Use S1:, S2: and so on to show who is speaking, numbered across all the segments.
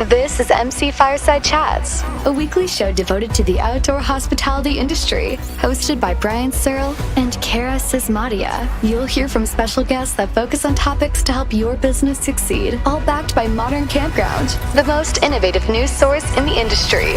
S1: This is MC Fireside Chats, a weekly show devoted to the outdoor hospitality industry, hosted by Brian Searl and Kara Sismadia. You'll hear from special guests that focus on topics to help your business succeed, all backed by Modern Campground, the most innovative news source in the industry.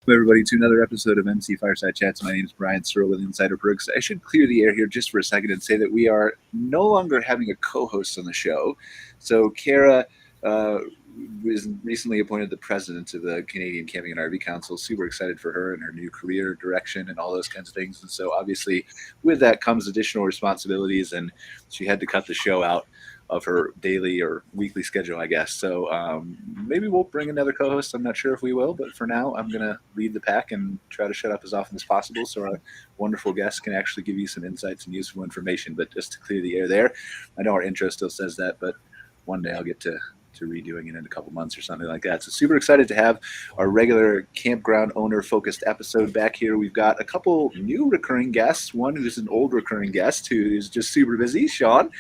S2: Welcome everybody to another episode of MC Fireside Chats. My name is Brian Searl with Insider Perks. I should clear the air here just for a second and say that we are no longer having a co-host on the show. So Kara was recently appointed the president of the Canadian Camping and RV Council. Super excited for her and her new career direction and all those kinds of things. And so obviously with that comes additional responsibilities, and she had to cut the show out of her daily or weekly schedule, I guess. So maybe we'll bring another co-host. I'm not sure if we will, but for now, I'm going to lead the pack and try to shut up as often as possible so our wonderful guests can actually give you some insights and useful information. But just to clear the air there, I know our intro still says that, but one day I'll get to redoing it in a couple months or something like that. So super excited to have our regular campground owner focused episode back here. We've got a couple new recurring guests, one who's an old recurring guest who is just super busy, Shaun.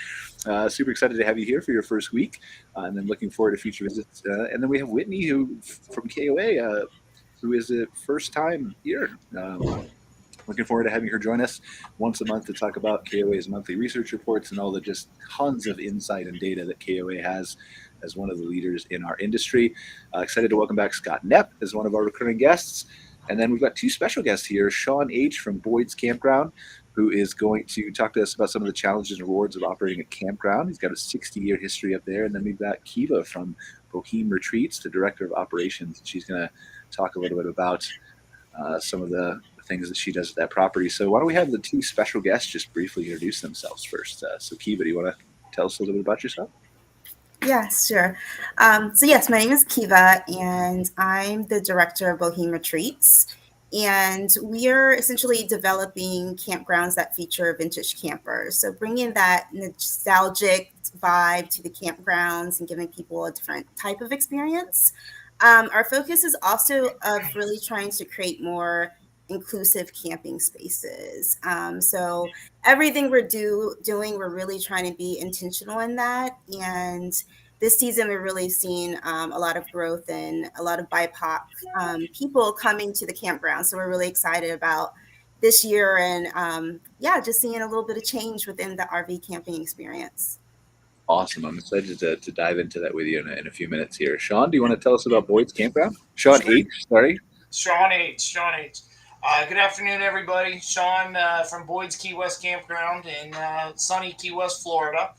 S2: Super excited to have you here for your first week, and then looking forward to future visits. And then we have Whitney, who from KOA, who is a first time here. Looking forward to having her join us once a month to talk about KOA's monthly research reports and all the just tons of insight and data that KOA has as one of the leaders in our industry. Excited to welcome back Scott Knepp as one of our recurring guests. And then we've got two special guests here, Shaun H. from Boyd's Campground, who is going to talk to us about some of the challenges and rewards of operating a campground. He's got a 60-year history up there. And then we've got Keva from Boheme Retreats, the director of operations. She's going to talk a little bit about some of the things that she does at that property. So why don't we have the two special guests just briefly introduce themselves first. So Keva, do you want to tell us a little bit about yourself?
S3: Yeah, sure. So yes, my name is Keva, and I'm the director of Boheme Retreats. And we are essentially developing campgrounds that feature vintage campers. So bringing that nostalgic vibe to the campgrounds and giving people a different type of experience. Our focus is also of really trying to create more inclusive camping spaces. So everything we're doing, we're really trying to be intentional in that. And this season, we're really seeing a lot of growth and a lot of BIPOC people coming to the campground. So we're really excited about this year and just seeing a little bit of change within the RV camping experience.
S2: Awesome. I'm excited to dive into that with you in a few minutes here. Shaun, do you want to tell us about Boyd's Campground? Shaun H., sorry.
S4: Shaun H. Good afternoon, everybody. Shaun from Boyd's Key West Campground in sunny Key West, Florida.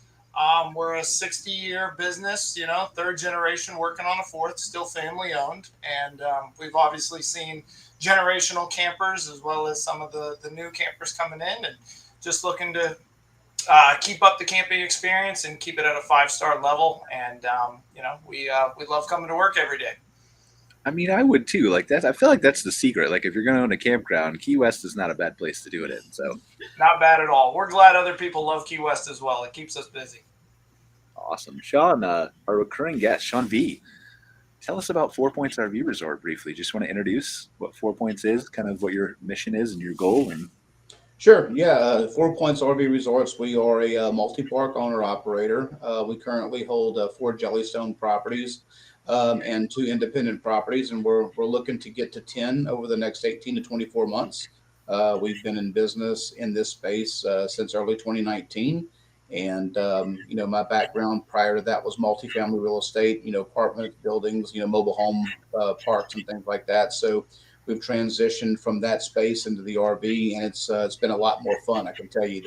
S4: We're a 60-year business, third generation working on a fourth, still family owned. And we've obviously seen generational campers as well as some of the new campers coming in, and just looking to keep up the camping experience and keep it at a 5-star level. And, we love coming to work every day.
S2: I mean, I would too. Like that, I feel like that's the secret. Like if you're going to own a campground, Key West is not a bad place to do it in. So
S4: not bad at all. We're glad other people love Key West as well. It keeps us busy.
S2: Awesome. Shaun, our recurring guest, Shaun V. Tell us about 4 Points RV Resort briefly. Just want to introduce what 4 Points is, kind of what your mission is and your goal. And
S5: Sure. Yeah. 4 Points RV Resorts. We are a multi-park owner operator. We currently hold 4 Jellystone properties and 2 independent properties, and we're looking to get to 10 over the next 18 to 24 months. We've been in business in this space since early 2019. And, my background prior to that was multifamily real estate, apartment buildings, mobile home parks and things like that. So we've transitioned from that space into the RV, and it's been a lot more fun, I can tell you,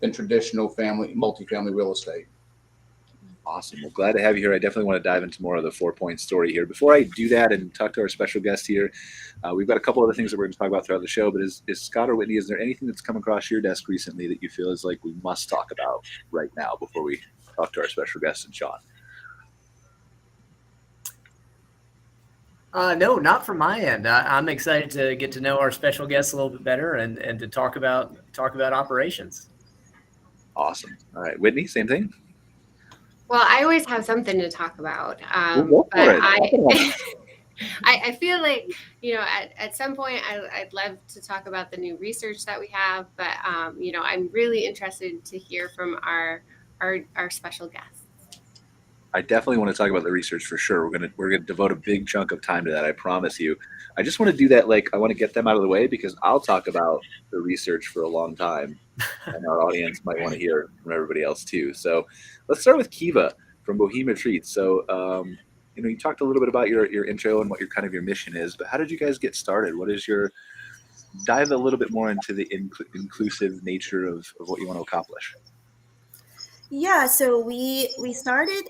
S5: than traditional multifamily real estate.
S2: Awesome. Well, glad to have you here. I definitely want to dive into more of the 4 Point story here. Before I do that and talk to our special guest here, we've got a couple other things that we're going to talk about throughout the show. But is Scott or Whitney, is there anything that's come across your desk recently that you feel is like we must talk about right now before we talk to our special guest and Shaun?
S6: No, not from my end. I'm excited to get to know our special guests a little bit better and to talk about operations.
S2: Awesome. All right, Whitney, same thing.
S7: Well, I always have something to talk about,
S2: Go for
S7: but
S2: it.
S7: I feel like, at some point I'd love to talk about the new research that we have, but I'm really interested to hear from our special guests.
S2: I definitely want to talk about the research for sure. We're gonna devote a big chunk of time to that. I promise you. I just want to do that. I want to get them out of the way because I'll talk about the research for a long time, and our audience might want to hear from everybody else too. So let's start with Keva from Boheme Retreats. So you talked a little bit about your intro and what your mission is, but how did you guys get started? What is your dive a little bit more into the inclusive nature of what you want to accomplish?
S3: Yeah, so we started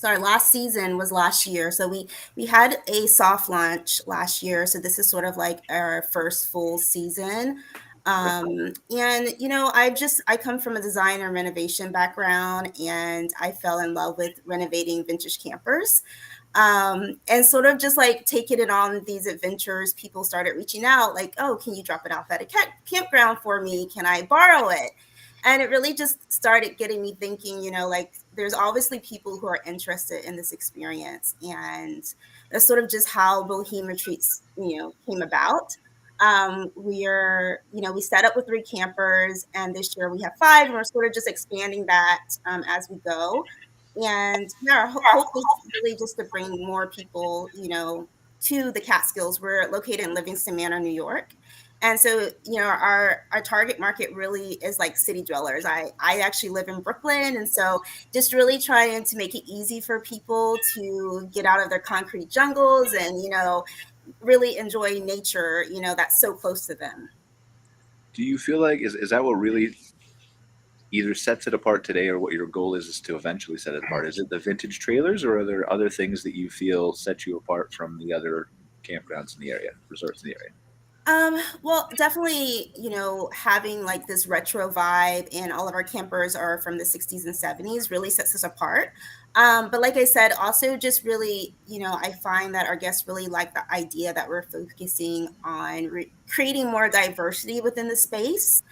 S3: last season was last year. So we had a soft launch last year. So this is sort of like our first full season. And I come from a design and renovation background, and I fell in love with renovating vintage campers. And sort of just like taking it on these adventures, people started reaching out like, oh, can you drop it off at a campground for me? Can I borrow it? And it really just started getting me thinking, there's obviously people who are interested in this experience. And that's sort of just how Boheme Retreats, came about. We set up with 3 campers, and this year we have 5, and we're sort of just expanding that as we go. And our hope is really just to bring more people, to the Catskills. We're located in Livingston Manor, New York. And so, our target market really is like city dwellers. I actually live in Brooklyn. And so just really trying to make it easy for people to get out of their concrete jungles and, really enjoy nature, that's so close to them.
S2: Do you feel like, is that what really either sets it apart today, or what your goal is to eventually set it apart? Is it the vintage trailers, or are there other things that you feel set you apart from the other campgrounds in the area, resorts in the area?
S3: Well, definitely, having like this retro vibe, and all of our campers are from the 60s and 70s really sets us apart. But like I said, also just really, I find that our guests really like the idea that we're focusing on creating more diversity within the space.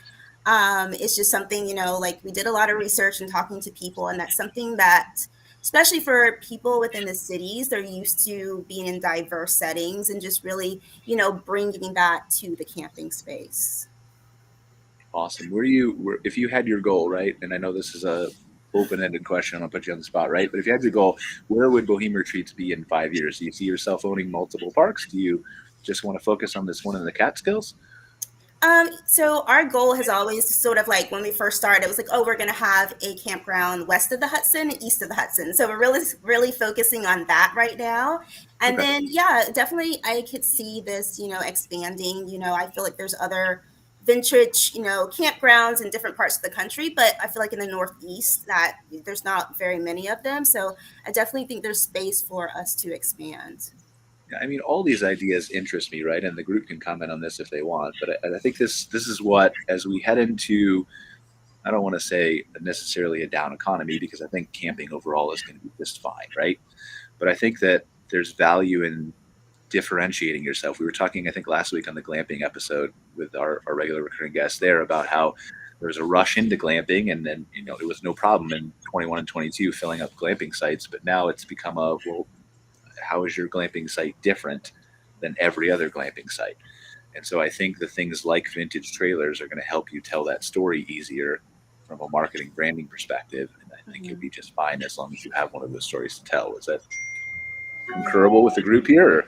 S3: It's just something, like we did a lot of research and talking to people, and that's something that, especially for people within the cities, they're used to being in diverse settings, and just really, bringing that to the camping space.
S2: Awesome. If you had your goal, right? And I know this is a open-ended question, I'll put you on the spot, right? But if you had your goal, where would Boheme Retreats be in 5 years? Do you see yourself owning multiple parks? Do you just want to focus on this one in the Catskills?
S3: So our goal has always sort of like, when we first started, it was like, oh, we're going to have a campground west of the Hudson and east of the Hudson. So we're really focusing on that right now. And
S2: Okay.
S3: then, yeah, definitely I could see this, expanding. I feel like there's other vintage, campgrounds in different parts of the country, but I feel like in the Northeast that there's not very many of them. So I definitely think there's space for us to expand.
S2: I mean, all these ideas interest me, right? And the group can comment on this if they want. But I think this is what, as we head into, I don't want to say necessarily a down economy, because I think camping overall is going to be just fine, right? But I think that there's value in differentiating yourself. We were talking, I think, last week on the glamping episode with our regular recurring guest there about how there was a rush into glamping, and then, it was no problem in 21 and 22 filling up glamping sites. But now it's become how is your glamping site different than every other glamping site? And so I think the things like vintage trailers are going to help you tell that story easier from a marketing branding perspective. And I think you'll be just fine as long as you have one of those stories to tell. Is that concurrable with the group here, or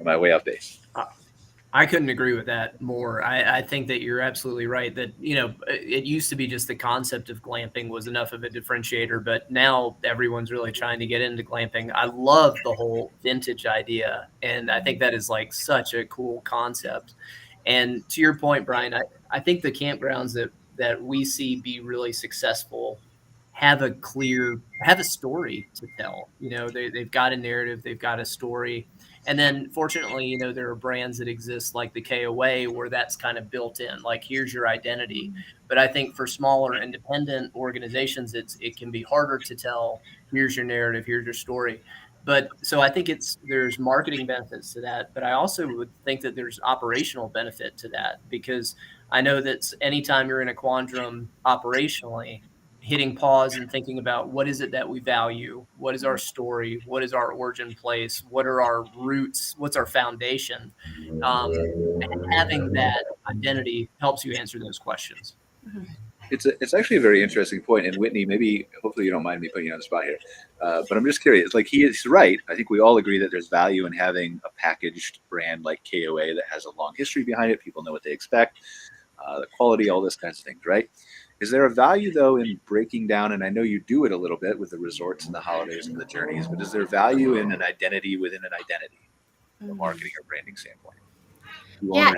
S2: am I way off base?
S6: I couldn't agree with that more. I think that you're absolutely right that, it used to be just the concept of glamping was enough of a differentiator, but now everyone's really trying to get into glamping. I love the whole vintage idea, and I think that is like such a cool concept. And to your point, Brian, I think the campgrounds that we see be really successful have a story to tell. They've got a narrative, they've got a story. And then fortunately, there are brands that exist like the KOA where that's kind of built in, like, here's your identity. But I think for smaller independent organizations, it can be harder to tell, here's your narrative, here's your story. But so I think there's marketing benefits to that, but I also would think that there's operational benefit to that, because I know that anytime you're in a quandrum operationally, hitting pause and thinking about what is it that we value, what is our story, what is our origin place, what are our roots, what's our foundation, and having that identity helps you answer those questions.
S2: It's actually a very interesting point. And Whitney, maybe, hopefully you don't mind me putting you on the spot here, but I'm just curious. Like, he is right. I think we all agree that there's value in having a packaged brand like KOA that has a long history behind it. People know what they expect, the quality, all this kinds of things, right? Is there a value, though, in breaking down, and I know you do it a little bit with the resorts and the holidays and the journeys, but is there value in an identity within an identity, from a marketing or branding standpoint?
S7: Yeah,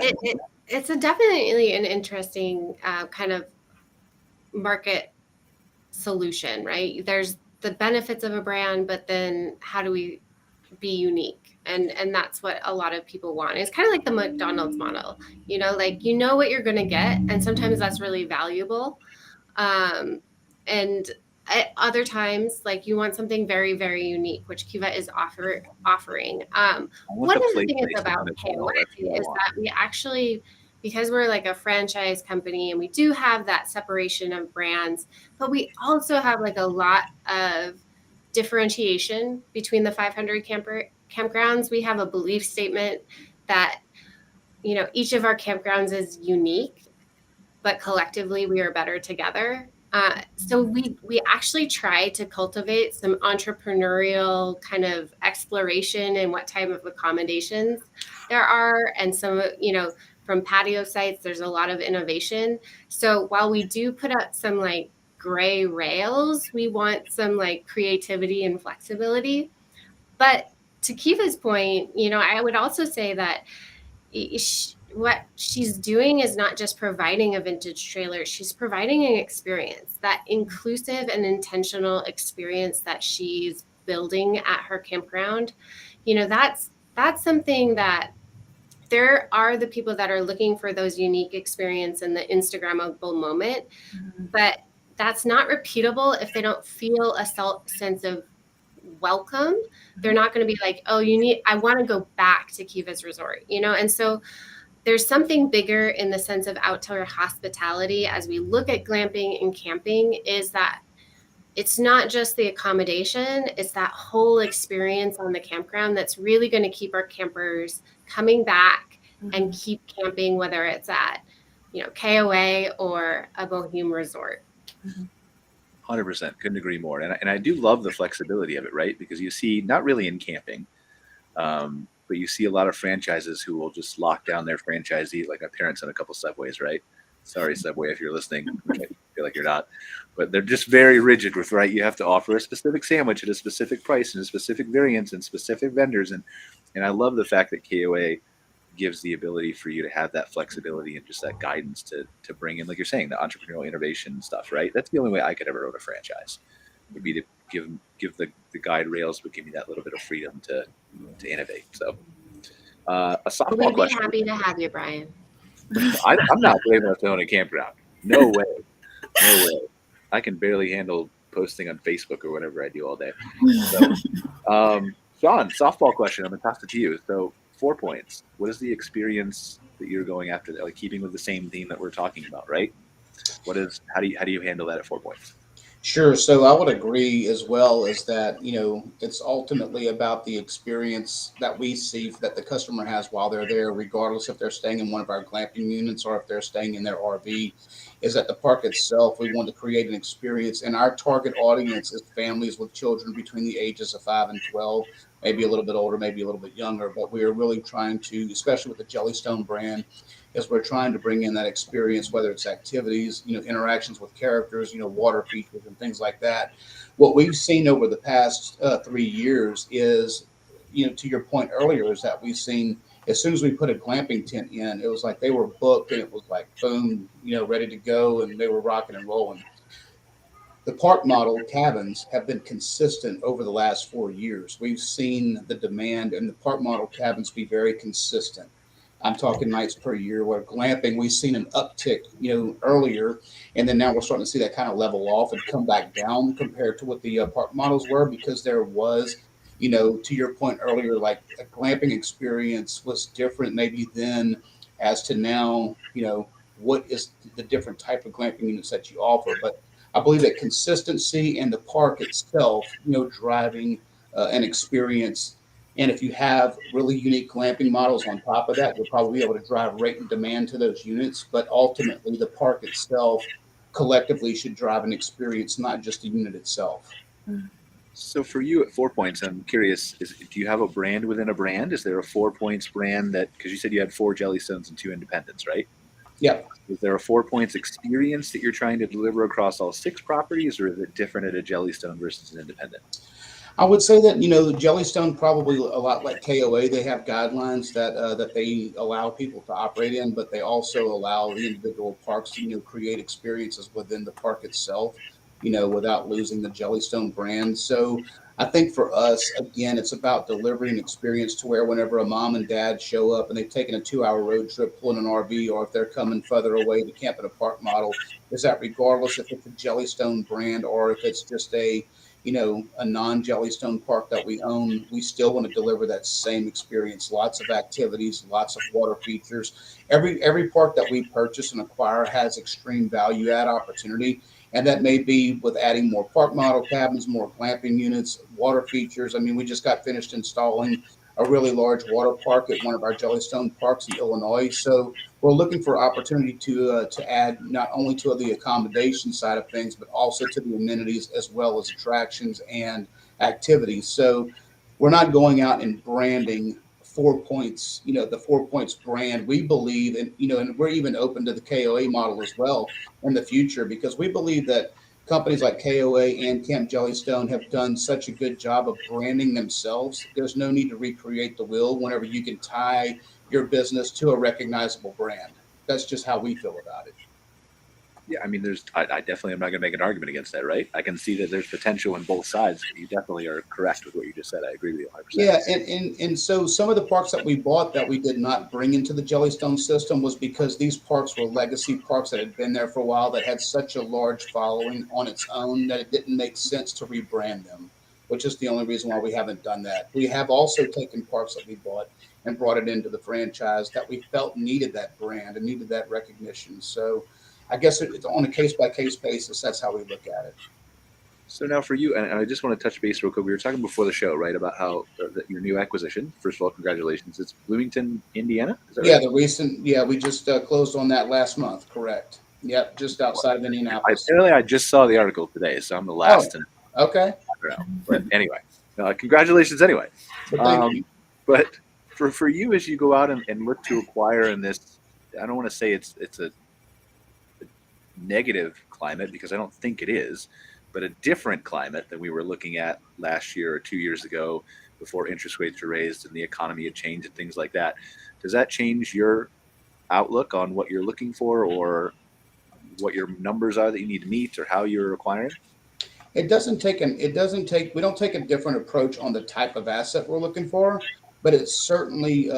S7: it's definitely an interesting kind of market solution, right? There's the benefits of a brand, but then how do we be unique? And that's what a lot of people want. It's kind of like the McDonald's model, like what you're going to get, and sometimes that's really valuable. And at other times, like, you want something very, very unique, which Keva is offering. One of the things about KOA is that we actually, because we're like a franchise company and we do have that separation of brands, but we also have like a lot of differentiation between the 500 campgrounds. We have a belief statement that, each of our campgrounds is unique, but collectively we are better together. So we actually try to cultivate some entrepreneurial kind of exploration in what type of accommodations there are. And some, from patio sites, there's a lot of innovation. So while we do put up some like gray rails, we want some like creativity and flexibility. But to Keva's point, I would also say that what she's doing is not just providing a vintage trailer, she's providing an experience, that inclusive and intentional experience that she's building at her campground. That's something that there are the people that are looking for those unique experience in the Instagrammable moment, but that's not repeatable if they don't feel a sense of welcome. They're not going to be like, oh, I want to go back to Keva's resort, and so there's something bigger in the sense of outdoor hospitality as we look at glamping and camping, is that it's not just the accommodation, it's that whole experience on the campground that's really going to keep our campers coming back and keep camping, whether it's at, KOA or a Boheme resort.
S2: 100%. Couldn't agree more. And I do love the flexibility of it, right? Because you see, not really in camping, but you see a lot of franchises who will just lock down their franchisee, like my parents on a couple Subways, right? Sorry, Subway, if you're listening. I feel like you're not. But they're just very rigid with, right? You have to offer a specific sandwich at a specific price and a specific variance and specific vendors. And I love the fact that KOA gives the ability for you to have that flexibility and just that guidance to bring in, like you're saying, the entrepreneurial innovation stuff, right? That's the only way I could ever own a franchise, would be to give the guide rails, but give me that little bit of freedom to innovate. So a softball question.
S7: We'd be happy to have you, Brian.
S2: I'm not brave enough to own a campground. No way. No way. I can barely handle posting on Facebook or whatever I do all day. So, Shaun, softball question. I'm going to toss it to you. So 4 points. What is the experience that you're going after, like keeping with the same theme that we're talking about, right? How do you handle that at 4 points?
S5: Sure. So I would agree as well, as that, it's ultimately about the experience that we see that the customer has while they're there, regardless if they're staying in one of our glamping units or if they're staying in their RV, is at the park itself. We want to create an experience, and our target audience is families with children between the ages of 5 and 12, maybe a little bit older, maybe a little bit younger. But we are really trying to, especially with the Jellystone brand, is we're trying to bring in that experience, whether it's activities, interactions with characters, water features and things like that. What we've seen over the past 3 years is, to your point earlier, is that we've seen, as soon as we put a glamping tent in, it was like they were booked and it was like, boom, ready to go, and they were rocking and rolling. The park model cabins have been consistent over the last 4 years. We've seen the demand in the park model cabins be very consistent. I'm talking nights per year, where glamping, we've seen an uptick, earlier, and then now we're starting to see that kind of level off and come back down compared to what the park models were, because there was, to your point earlier, like a glamping experience was different maybe then as to now, what is the different type of glamping units that you offer. But I believe that consistency and the park itself, driving an experience. And if you have really unique glamping models on top of that, you'll probably be able to drive rate and demand to those units. But ultimately, the park itself collectively should drive an experience, not just the unit itself.
S2: So for you at 4 Points, I'm curious, do you have a brand within a brand? Is there a 4 Points brand that, because you said you had 4 Jellystones and 2 Independents, right?
S5: Yeah.
S2: Is there a 4 Points experience that you're trying to deliver across all 6 properties, or is it different at a Jellystone versus an Independent?
S5: I would say that, Jellystone, probably a lot like KOA, they have guidelines that they allow people to operate in, but they also allow the individual parks to, create experiences within the park itself, without losing the Jellystone brand. So I think for us, again, it's about delivering an experience to where whenever a mom and dad show up and they've taken a 2-hour road trip pulling an RV, or if they're coming further away to camp in a park model, is that regardless if it's a Jellystone brand or if it's just a non-Jellystone park that we own, we still want to deliver that same experience. Lots of activities, lots of water features. Every park that we purchase and acquire has extreme value add opportunity. And that may be with adding more park model cabins, more glamping units, water features. I mean, we just got finished installing a really large water park at one of our Jellystone parks in Illinois. So we're looking for opportunity to add not only to the accommodation side of things, but also to the amenities as well as attractions and activities. So we're not going out and branding 4 Points, the 4 Points brand. We believe, and we're even open to the KOA model as well in the future, because we believe that companies like KOA and Camp Jellystone have done such a good job of branding themselves. There's no need to recreate the wheel whenever you can tie your business to a recognizable brand. That's just how we feel about it.
S2: Yeah, I mean, I definitely am not going to make an argument against that, right? I can see that there's potential in both sides. You definitely are correct with what you just said. I agree with you 100%.
S5: Yeah, and so some of the parks that we bought that we did not bring into the Jellystone system was because these parks were legacy parks that had been there for a while, that had such a large following on its own that it didn't make sense to rebrand them, which is the only reason why we haven't done that. We have also taken parks that we bought and brought it into the franchise that we felt needed that brand and needed that recognition. So I guess it's on a case-by-case basis. That's how we look at it.
S2: So now for you, and I just want to touch base real quick. We were talking before the show, right, about how your new acquisition, first of all, congratulations. It's Bloomington, Indiana? Is that right?
S5: We just closed on that last month, correct. Yep, just outside of Indianapolis.
S2: Apparently, I just saw the article today, so I'm the last to know.
S5: Okay.
S2: But anyway, congratulations anyway.
S5: Thank you.
S2: But for you, as you go out and look to acquire in this, I don't want to say it's a negative climate, because I don't think it is, but a different climate than we were looking at last year or 2 years ago before interest rates were raised and the economy had changed and things like that. Does that change your outlook on what you're looking for, or what your numbers are that you need to meet, or how you're acquiring?
S5: We don't take a different approach on the type of asset we're looking for, but it certainly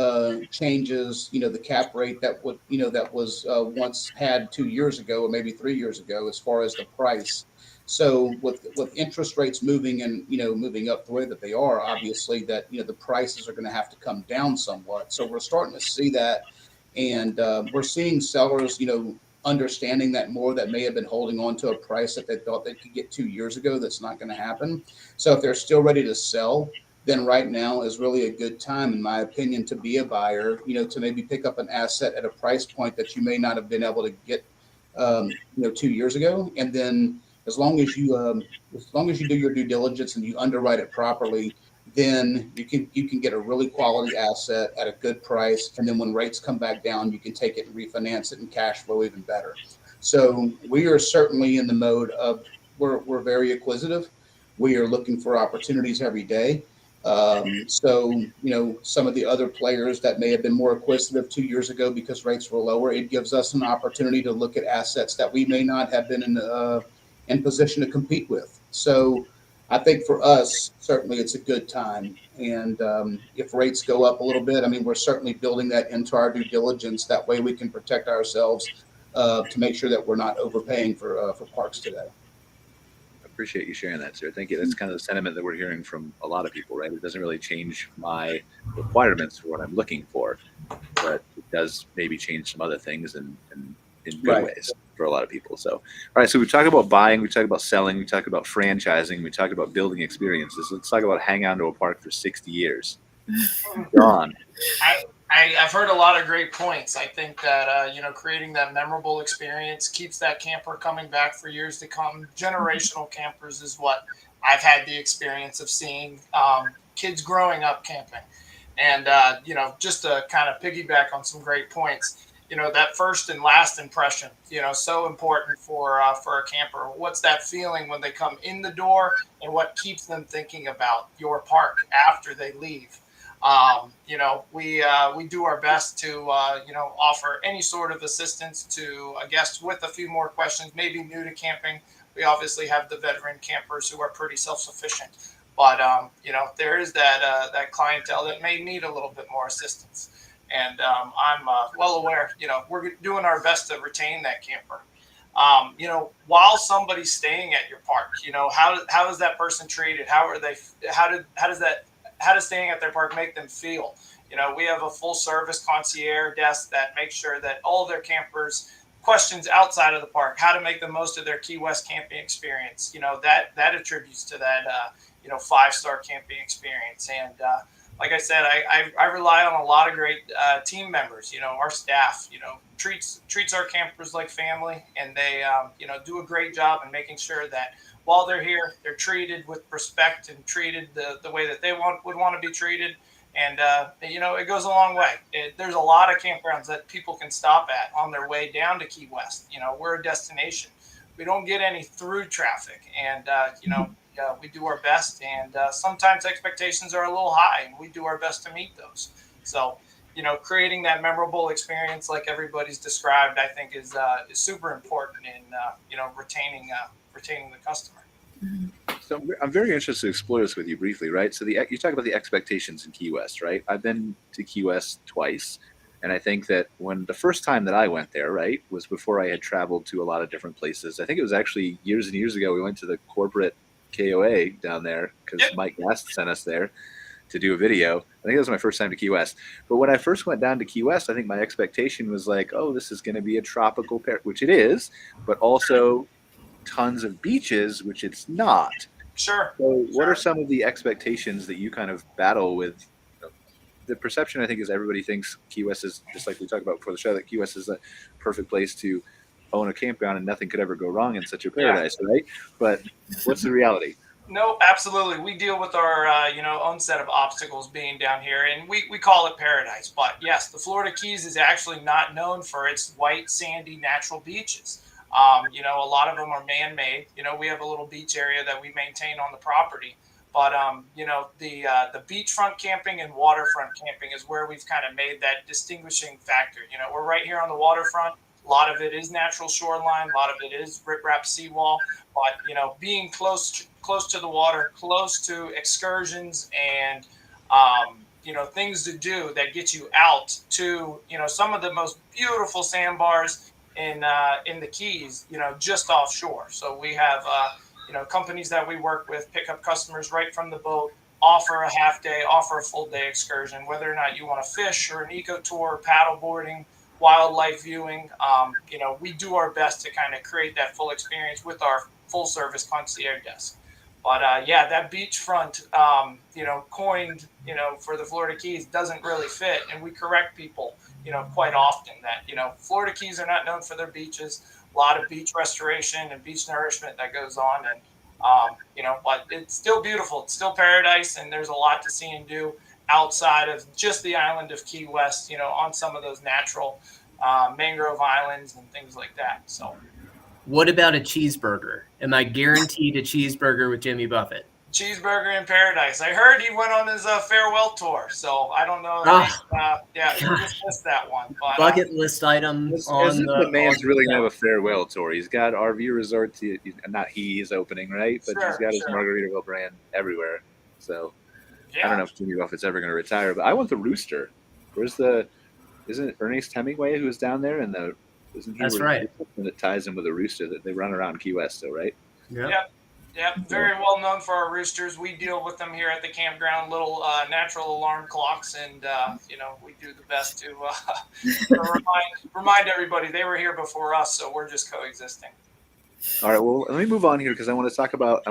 S5: changes, the cap rate that was once had 2 years ago or maybe 3 years ago as far as the price. So with interest rates moving and moving up the way that they are, obviously that the prices are going to have to come down somewhat. So we're starting to see that, and we're seeing sellers understanding that more, that may have been holding on to a price that they thought they could get 2 years ago. That's not going to happen. So if they're still ready to sell, then right now is really a good time, in my opinion, to be a buyer, to maybe pick up an asset at a price point that you may not have been able to get, 2 years ago. And then as long as you do your due diligence and you underwrite it properly, then you can get a really quality asset at a good price. And then when rates come back down, you can take it and refinance it and cash flow even better. So we are certainly in the mode of, we're very acquisitive. We are looking for opportunities every day. So some of the other players that may have been more acquisitive 2 years ago because rates were lower, it gives us an opportunity to look at assets that we may not have been in position to compete with. So I think for us, certainly it's a good time. And if rates go up a little bit, I mean, we're certainly building that into our due diligence. That way we can protect ourselves to make sure that we're not overpaying for parks today.
S2: appreciate you sharing that, sir. Thank you. That's kind of the sentiment that we're hearing from a lot of people, right? It doesn't really change my requirements for what I'm looking for, but it does maybe change some other things in good ways for a lot of people. So, all right. So we talked about buying, we talked about selling, we talked about franchising, we talked about building experiences. Let's talk about hanging on to a park for 60 years. Shaun.
S4: I've heard a lot of great points. I think that, creating that memorable experience keeps that camper coming back for years to come. Generational campers is what I've had the experience of seeing, kids growing up camping. And, just to kind of piggyback on some great points, that first and last impression, so important for a camper. What's that feeling when they come in the door, and what keeps them thinking about your park after they leave? We do our best to, offer any sort of assistance to a guest with a few more questions, maybe new to camping. We obviously have the veteran campers who are pretty self-sufficient, but, there is that clientele that may need a little bit more assistance. And I'm well aware, we're doing our best to retain that camper. While somebody's staying at your park, how is that person treated? How does staying at their park make them feel? We have a full service concierge desk that makes sure that all of their campers questions outside of the park, how to make the most of their Key West camping experience, that attributes to that, 5-star camping experience. And, like I said, I rely on a lot of great team members. Our staff, treats our campers like family, and they, do a great job in making sure that while they're here, they're treated with respect and treated the way that they would want to be treated. And, it goes a long way. There's a lot of campgrounds that people can stop at on their way down to Key West. We're a destination. We don't get any through traffic, and, we do our best, and sometimes expectations are a little high, and we do our best to meet those. So, creating that memorable experience like everybody's described, I think is super important in, retaining the customer.
S2: So I'm very interested to explore this with you briefly, right? So you talk about the expectations in Key West, right? I've been to Key West twice, and I think that when the first time that I went there, right, was before I had traveled to a lot of different places. I think it was actually years and years ago. We went to the corporate KOA down there because Mike Guest sent us there to do a video. I think that was my first time to Key West. But when I first went down to Key West, I think my expectation was like, oh, this is going to be a tropical pair, which it is, but also tons of beaches, which it's not.
S4: Sure.
S2: So what are some of the expectations that you kind of battle with? The perception, I think, is everybody thinks Key West is, just like we talked about before the show, that Key West is a perfect place to own a campground and nothing could ever go wrong in such a paradise, right? But what's the reality?
S4: No, absolutely. We deal with our, own set of obstacles being down here, and we call it paradise. But yes, the Florida Keys is actually not known for its white, sandy, natural beaches. A lot of them are man-made. We have a little beach area that we maintain on the property. But, the beachfront camping and waterfront camping is where we've kind of made that distinguishing factor. We're right here on the waterfront. A lot of it is natural shoreline. A lot of it is riprap seawall. But, being close to the water, close to excursions and, things to do that get you out to, some of the most beautiful sandbars in the Keys, just offshore. So we have, companies that we work with pick up customers right from the boat, offer a half day, offer a full day excursion, whether or not you want to fish or an eco tour, paddle boarding, wildlife viewing. We do our best to kind of create that full experience with our full service concierge desk. But that beachfront, coined, for the Florida Keys doesn't really fit. And we correct people, quite often that, Florida Keys are not known for their beaches. A lot of beach restoration and beach nourishment that goes on. And, but it's still beautiful. It's still paradise. And there's a lot to see and do outside of just the island of Key West, on some of those natural mangrove islands and things like that. So,
S6: what about a cheeseburger? Am I guaranteed a cheeseburger with Jimmy Buffett?
S4: Cheeseburger in paradise. I heard he went on his farewell tour, so I don't know. He just missed that one. But,
S6: bucket list item.
S2: The man's really gonna have a farewell tour. He's got RV resorts. He's opening, right? But he's got his Margaritaville brand everywhere. So I don't know if Jimmy Buffett's ever gonna retire. But I want the Rooster. Isn't it Ernest Hemingway who's down there?
S6: That's right.
S2: And it ties in with a rooster that they run around Key West, though, right?
S6: Yeah.
S4: Yep, very well known for our roosters. We deal with them here at the campground, little natural alarm clocks, and we do the best to remind everybody they were here before us, so we're just coexisting.
S2: All right, well, let me move on here because I want to talk about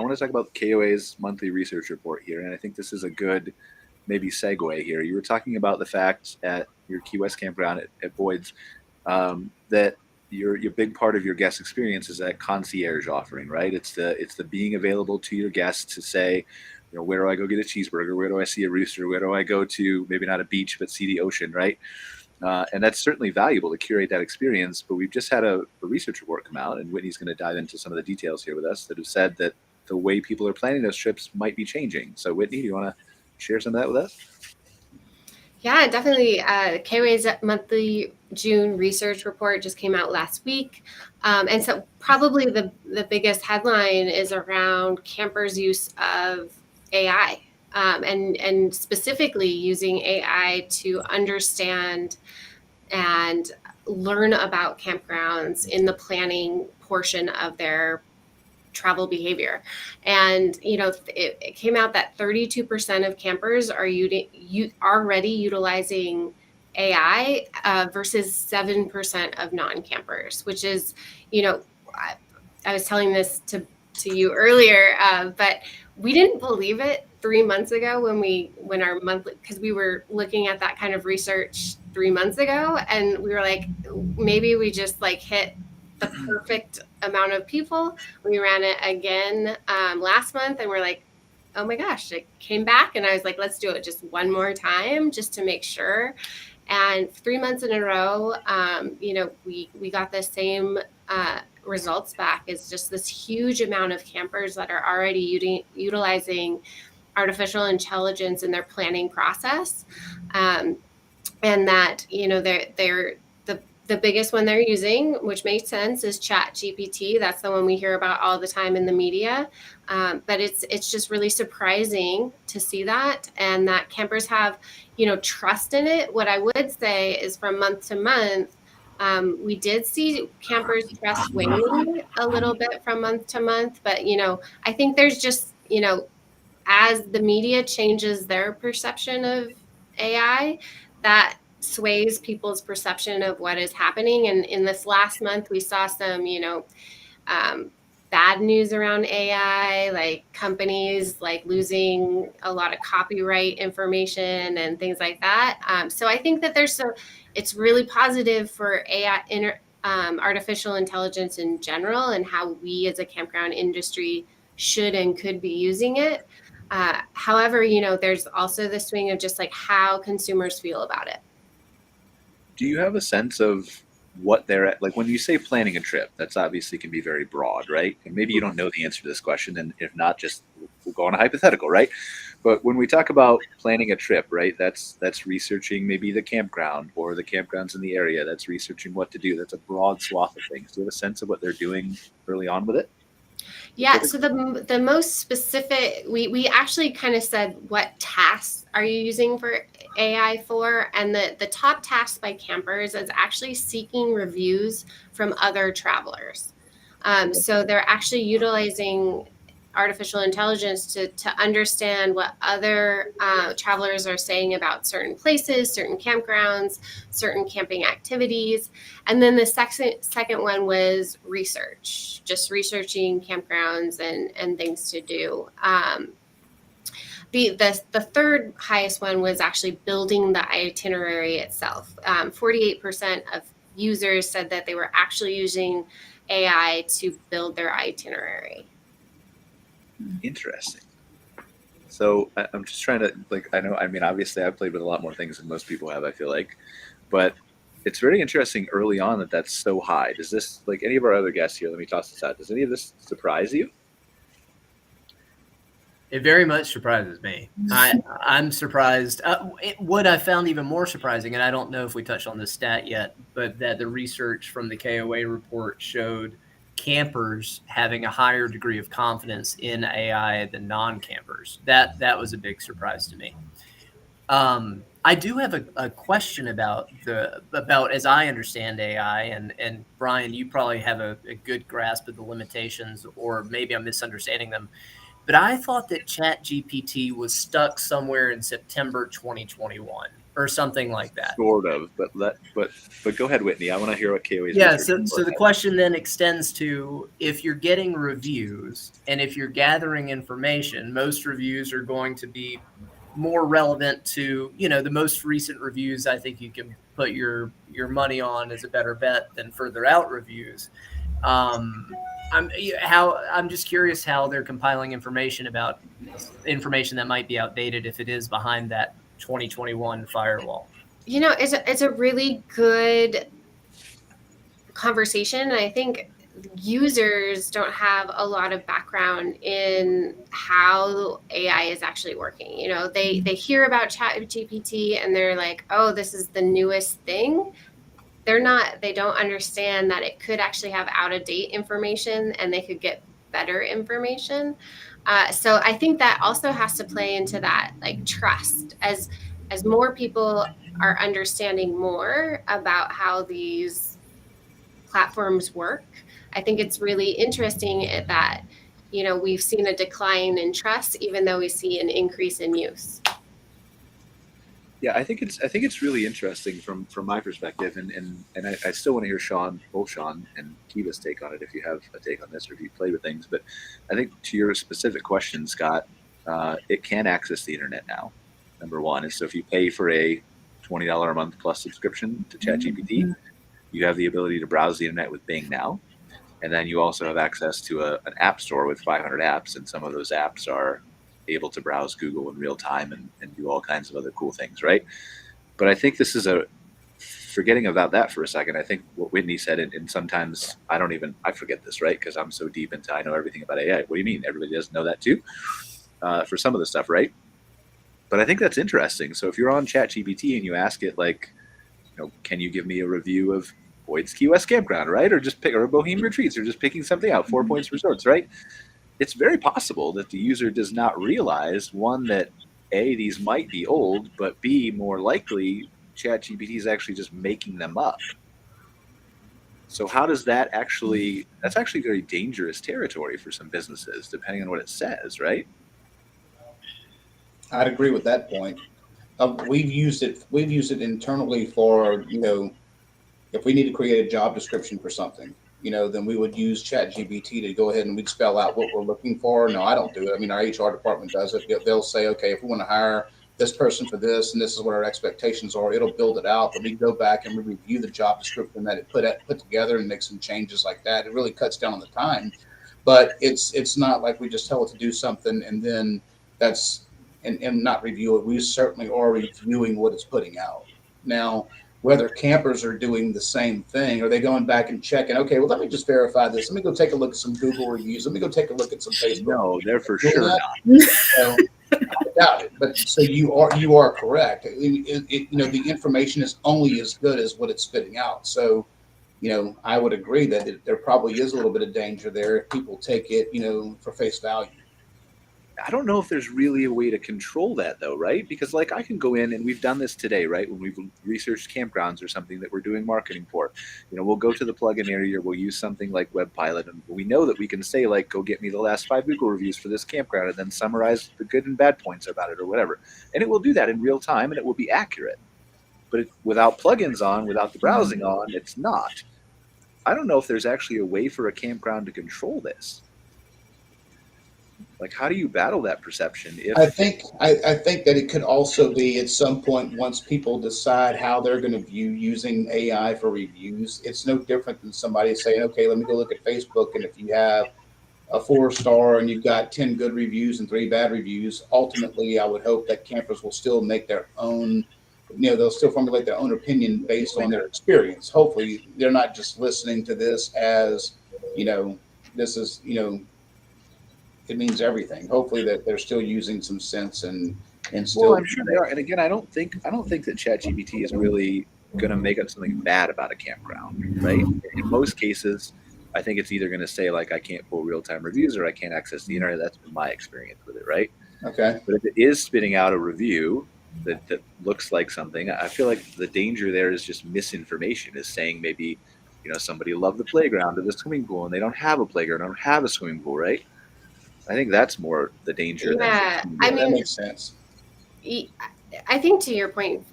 S2: KOA's monthly research report here, and I think this is a good maybe segue here. You were talking about the fact at your Key West campground at Boyd's that your big part of your guest experience is that concierge offering, right? It's the being available to your guests to say, where do I go get a cheeseburger? Where do I see a rooster? Where do I go to maybe not a beach but see the ocean, right? And that's certainly valuable to curate that experience. But we've just had a research report come out, and Whitney's going to dive into some of the details here with us that have said that the way people are planning those trips might be changing. So Whitney, do you want to share some of that with us?
S7: Yeah, definitely. KOA's monthly June research report just came out last week. And so probably the biggest headline is around campers' use of AI, and specifically using AI to understand and learn about campgrounds in the planning portion of their travel behavior. And it came out that 32% of campers are already utilizing AI versus 7% of non-campers, which is, I was telling this to you earlier, but we didn't believe it 3 months ago when our monthly, because we were looking at that kind of research 3 months ago, and we were like, maybe we just hit the perfect amount of people. We ran it again last month, and we're like, oh my gosh, it came back. And I was like, let's do it just one more time just to make sure. And 3 months in a row, we got the same results back. It's just this huge amount of campers that are already utilizing artificial intelligence in their planning process. And that, they're the biggest one they're using, which makes sense, is ChatGPT. That's the one we hear about all the time in the media. But it's just really surprising to see that, and that campers have, trust in it. What I would say is from month to month, we did see campers' trust waning a little bit from month to month. But, I think there's just, as the media changes their perception of AI, that sways people's perception of what is happening. And in this last month, we saw some, bad news around AI, like companies losing a lot of copyright information and things like that. So I think that it's really positive for AI, artificial intelligence in general, and how we as a campground industry should and could be using it. However, there's also the swing of just how consumers feel about it.
S2: Do you have a sense of what they're at? When you say planning a trip, that's obviously can be very broad, right? And maybe you don't know the answer to this question, and if not, just we'll go on a hypothetical, right? But when we talk about planning a trip, right, that's researching maybe the campground or the campgrounds in the area. That's researching what to do. That's a broad swath of things. Do you have a sense of what they're doing early on with it?
S7: Yeah, so the most specific, we actually kind of said, what tasks are you using for AI for? And the top task by campers is actually seeking reviews from other travelers. So they're actually utilizing artificial intelligence to understand what other travelers are saying about certain places, certain campgrounds, certain camping activities. And then the second one was research, just researching campgrounds and things to do. The third highest one was actually building the itinerary itself. 48% of users said that they were actually using AI to build their itinerary.
S2: Interesting. So I'm just trying to obviously I've played with a lot more things than most people have, I feel like, but it's very interesting early on that that's so high. Does this, any of our other guests here, let me toss this out, does any of this surprise you?
S6: It very much surprises me. I'm surprised. What I found even more surprising, and I don't know if we touched on this stat yet, but that the research from the KOA report showed campers having a higher degree of confidence in AI than non-campers. That was a big surprise to me. I do have a question about as I understand AI, and Brian, you probably have a good grasp of the limitations, or maybe I'm misunderstanding them. But I thought that ChatGPT was stuck somewhere in September 2021 or something like that.
S2: Sort of, but go ahead, Whitney. I want to hear what KOA's
S6: Yeah,
S2: research.
S6: so the question then extends to, if you're getting reviews and if you're gathering information, most reviews are going to be more relevant to, the most recent reviews. I think you can put your money on as a better bet than further out reviews. I'm just curious how they're compiling information about information that might be outdated if it is behind that 2021 firewall.
S7: It's a really good conversation. And I think users don't have a lot of background in how AI is actually working. They hear about ChatGPT and they're like, oh, this is the newest thing. They don't understand that it could actually have out of date information and they could get better information. So I think that also has to play into that, like, trust. As more people are understanding more about how these platforms work, I think it's really interesting that, we've seen a decline in trust, even though we see an increase in use.
S2: Yeah, I think it's really interesting from my perspective, and I still want to hear both Shaun and Keva's take on it, if you have a take on this or if you play with things. But I think to your specific question, Scott, it can access the internet now. Number one is, so if you pay for a $20 a month plus subscription to ChatGPT, you have the ability to browse the internet with Bing now, and then you also have access to an app store with 500 apps, and some of those apps are able to browse Google in real time and do all kinds of other cool things, right? But I think this is forgetting about that for a second. I think what Whitney said, and sometimes I forget this, right? Because I'm so deep into, I know everything about AI. What do you mean? Everybody doesn't know that too? For some of the stuff, right? But I think that's interesting. So if you're on ChatGPT and you ask it, like, can you give me a review of Boyd's Key West Campground, right? Or just pick, or Boheme Retreats, or just picking something out, 4 Points Resorts, right? It's very possible that the user does not realize, one, that A, these might be old, but B, more likely, ChatGPT is actually just making them up. So how does that's actually very dangerous territory for some businesses, depending on what it says, right?
S5: I'd agree with that point. We've used it internally for, if we need to create a job description for something, then we would use ChatGPT to go ahead and we'd spell out what we're looking for. No, I don't do it. I mean, our HR department does it. They'll say, okay, if we want to hire this person for this, and this is what our expectations are, it'll build it out. But we go back and we review the job description that it put together and make some changes like that. It really cuts down on the time, but it's not like we just tell it to do something and then and not review it. We certainly are reviewing what it's putting out. Now, whether campers are doing the same thing, are they going back and checking, okay, well, let me just verify this. Let me go take a look at some Google reviews. Let me go take a look at some Facebook.
S2: No, they're for sure not.
S5: So, I doubt it. But so you are correct. The information is only as good as what it's spitting out. So, I would agree that there probably is a little bit of danger there if people take it, for face value.
S2: I don't know if there's really a way to control that, though, right? Because, like, I can go in, and we've done this today, right? When we've researched campgrounds or something that we're doing marketing for, we'll go to the plugin area, or we'll use something like WebPilot, and we know that we can say, like, go get me the last 5 Google reviews for this campground, and then summarize the good and bad points about it or whatever. And it will do that in real time, and it will be accurate. But without plugins on, without the browsing on, it's not. I don't know if there's actually a way for a campground to control this. Like, how do you battle that perception?
S5: I think that it could also be at some point, once people decide how they're going to view using AI for reviews, it's no different than somebody saying, okay, let me go look at Facebook. And if you have a 4-star and you've got 10 good reviews and 3 bad reviews, ultimately, I would hope that campers will still make their own, they'll still formulate their own opinion based on their experience. Hopefully they're not just listening to this as, this is, it means everything. Hopefully that they're still using some sense and still.
S2: Well, I'm sure they are. And again, I don't think that ChatGPT is really going to make up something bad about a campground, right? In most cases, I think it's either going to say, like, I can't pull real-time reviews or I can't access the internet. That's been my experience with it, right?
S5: Okay.
S2: But if it is spitting out a review, that looks like something. I feel like the danger there is just misinformation, is saying maybe, somebody loved the playground or the swimming pool and they don't have a playground, don't have a swimming pool, right? I think that's more the danger than.
S7: Yeah,
S5: Yeah, that makes sense.
S7: I think to your point,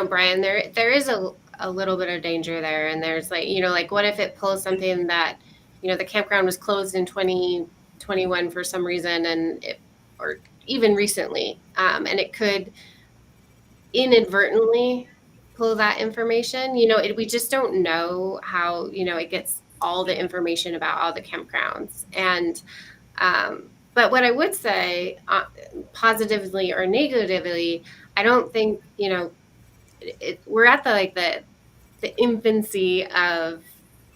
S7: Brian, there is a little bit of danger there, and there's like what if it pulls something that, the campground was closed in 2021 for some reason, or even recently, and it could inadvertently pull that information. We just don't know how it gets all the information about all the campgrounds. And but what I would say, positively or negatively, I don't think we're at the infancy of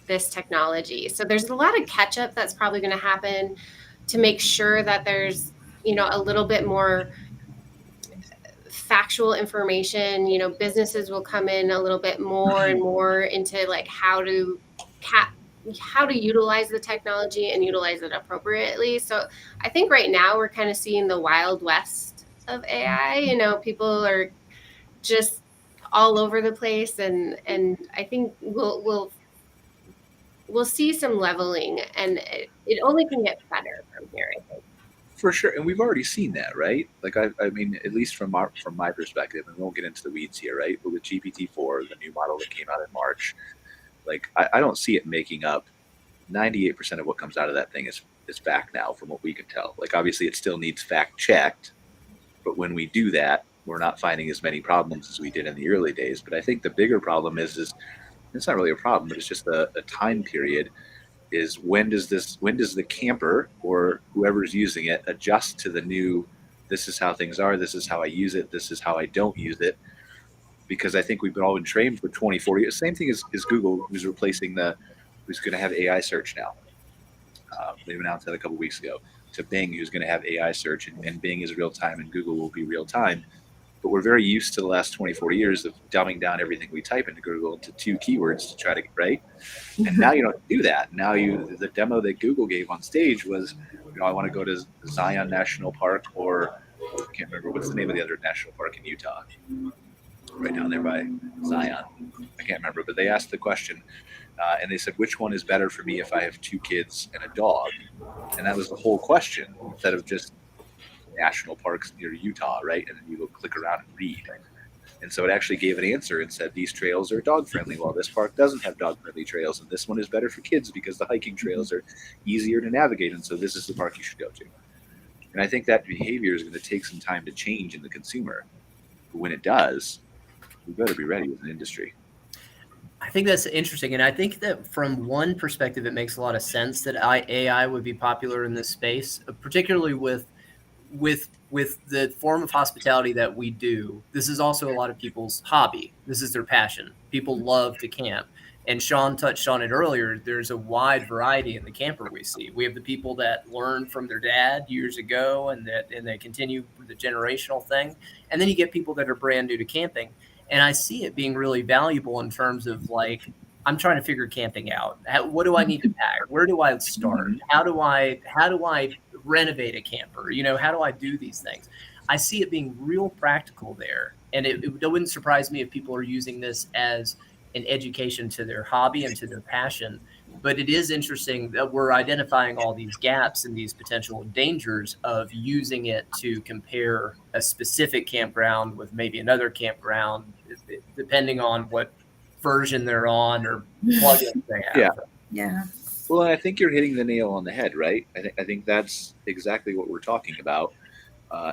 S7: this technology. So there's a lot of catch up that's probably going to happen to make sure that there's a little bit more factual information. Businesses will come in a little bit more and more into like how to utilize the technology and utilize it appropriately. So I think right now we're kind of seeing the wild west of AI. People are just all over the place, and I think we'll see some leveling, and it only can get better from here, I think.
S2: For sure, and we've already seen that, right? Like, I mean, at least from my perspective, and we won't get into the weeds here, right? But with GPT-4, the new model that came out in March, like, I don't see it making up 98% of what comes out of that thing is fact now, from what we can tell. Like, obviously, it still needs fact checked, but when we do that, we're not finding as many problems as we did in the early days. But I think the bigger problem is it's not really a problem, but it's just a time period. Is when does the camper or whoever's using it adjust to the new, this is how things are, this is how I use it, this is how I don't use it? Because I think we've all been trained for 20, 40 years. Same thing as Google, who's going to have AI search now. They've announced that a couple weeks ago. To Bing, who's going to have AI search, and Bing is real time and Google will be real time. But we're very used to the last 20, 40 years of dumbing down everything we type into Google into 2 keywords to try to get right. And now you don't do that. Now the demo that Google gave on stage was, I want to go to Zion National Park, or I can't remember what's the name of the other national park in Utah, right down there by Zion. I can't remember, but they asked the question, and they said, which one is better for me if I have 2 kids and a dog? And that was the whole question, instead of just national parks near Utah, right? And then you go click around and read. And so it actually gave an answer and said, these trails are dog friendly, while this park doesn't have dog friendly trails, and this one is better for kids because the hiking trails are easier to navigate, and so this is the park you should go to. And I think that behavior is going to take some time to change in the consumer. But when it does, we better be ready as an industry.
S6: I think that's interesting. And I think that from one perspective, it makes a lot of sense that AI would be popular in this space, particularly with the form of hospitality that we do. This is also a lot of people's hobby. This is their passion. People love to camp. And Shaun touched on it earlier. There's a wide variety in the camper we see. We have the people that learned from their dad years ago, and they continue the generational thing. And then you get people that are brand new to camping. And I see it being really valuable in terms of, like, I'm trying to figure camping out. What do I need to pack? Where do I start? How do I renovate a camper? How do I do these things? I see it being real practical there. And it wouldn't surprise me if people are using this as an education to their hobby and to their passion. But it is interesting that we're identifying all these gaps and these potential dangers of using it to compare a specific campground with maybe another campground, depending on what version they're on or plugins they have.
S3: Yeah.
S2: Well, and I think you're hitting the nail on the head, right? I think that's exactly what we're talking about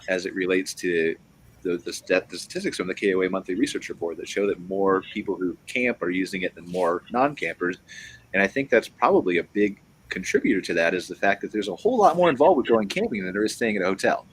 S2: as it relates to the statistics from the KOA monthly research report that show that more people who camp are using it than more non-campers. And I think that's probably a big contributor to that, is the fact that there's a whole lot more involved with going camping than there is staying at a hotel.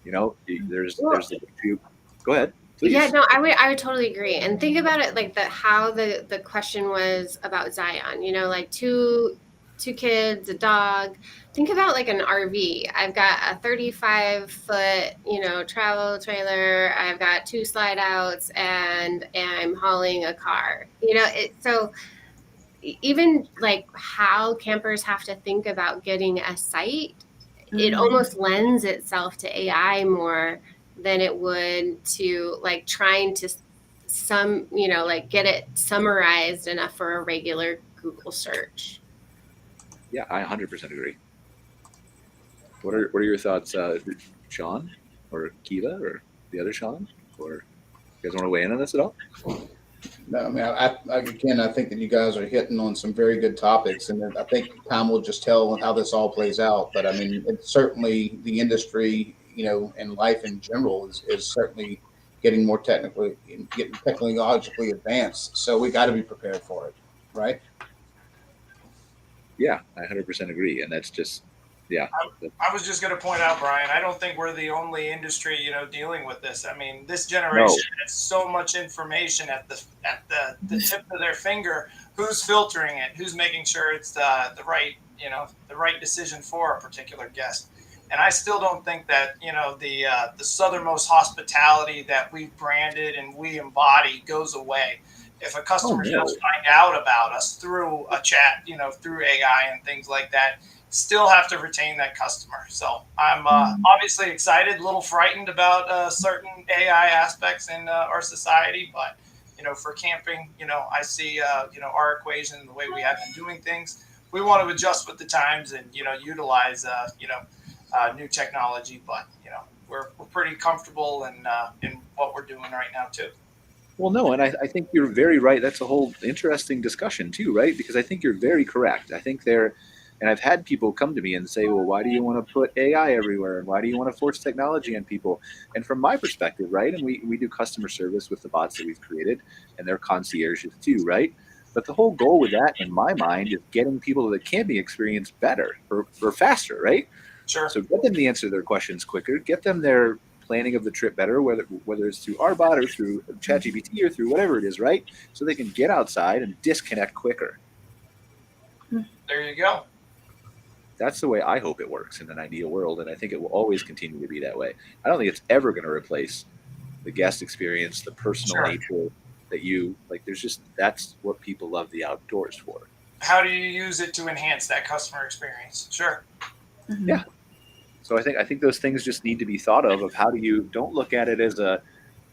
S2: There's the go ahead. Please.
S7: Yeah, no, I would totally agree. And think about it like how the question was about Zion, like two kids, a dog. Think about like an RV. I've got a 35-foot, travel trailer. I've got 2 slide outs, and I'm hauling a car. So even like how campers have to think about getting a site, it almost lends itself to AI more than it would to like trying to get it summarized enough for a regular Google search.
S2: Yeah, I 100% agree. What are your thoughts, Shaun or Keva or the other Shaun? Or you guys want to weigh in on this at all?
S5: No, I mean, I think that you guys are hitting on some very good topics, and I think time will just tell how this all plays out. But I mean, it's certainly the industry, and life in general is certainly getting more getting technologically advanced. So we got to be prepared for it, right?
S2: Yeah, I 100% agree, and that's just, yeah.
S4: I was just going to point out, Brian, I don't think we're the only industry, dealing with this. I mean, this generation has so much information at the tip of their finger. Who's filtering it? Who's making sure it's the right decision for a particular guest? And I still don't think that the southernmost hospitality that we've branded and we embody goes away. If a customer does find out about us through a chat, through AI and things like that, still have to retain that customer. So I'm obviously excited, a little frightened about certain AI aspects in our society, but for camping, I see our equation and the way we have been doing things. We want to adjust with the times and utilize new technology, but we're pretty comfortable in what we're doing right now too.
S2: Well, no, and I think you're very right. That's a whole interesting discussion too, right? Because I think you're very correct. I think and I've had people come to me and say, well, why do you want to put AI everywhere? And why do you want to force technology on people? And from my perspective, right, and we do customer service with the bots that we've created, and they're concierges too, right? But the whole goal with that, in my mind, is getting people to the camping experience better or faster, right?
S4: Sure.
S2: So get them to answer their questions quicker, get them their planning of the trip better, whether it's through our bot or through ChatGPT or through whatever it is, right? So they can get outside and disconnect quicker.
S4: There you go.
S2: That's the way I hope it works in an ideal world, and I think it will always continue to be that way. I don't think it's ever going to replace the guest experience, the personal nature that that's what people love the outdoors for.
S4: How do you use it to enhance that customer experience? Sure.
S3: Mm-hmm.
S2: Yeah. So I think those things just need to be thought of how don't look at it as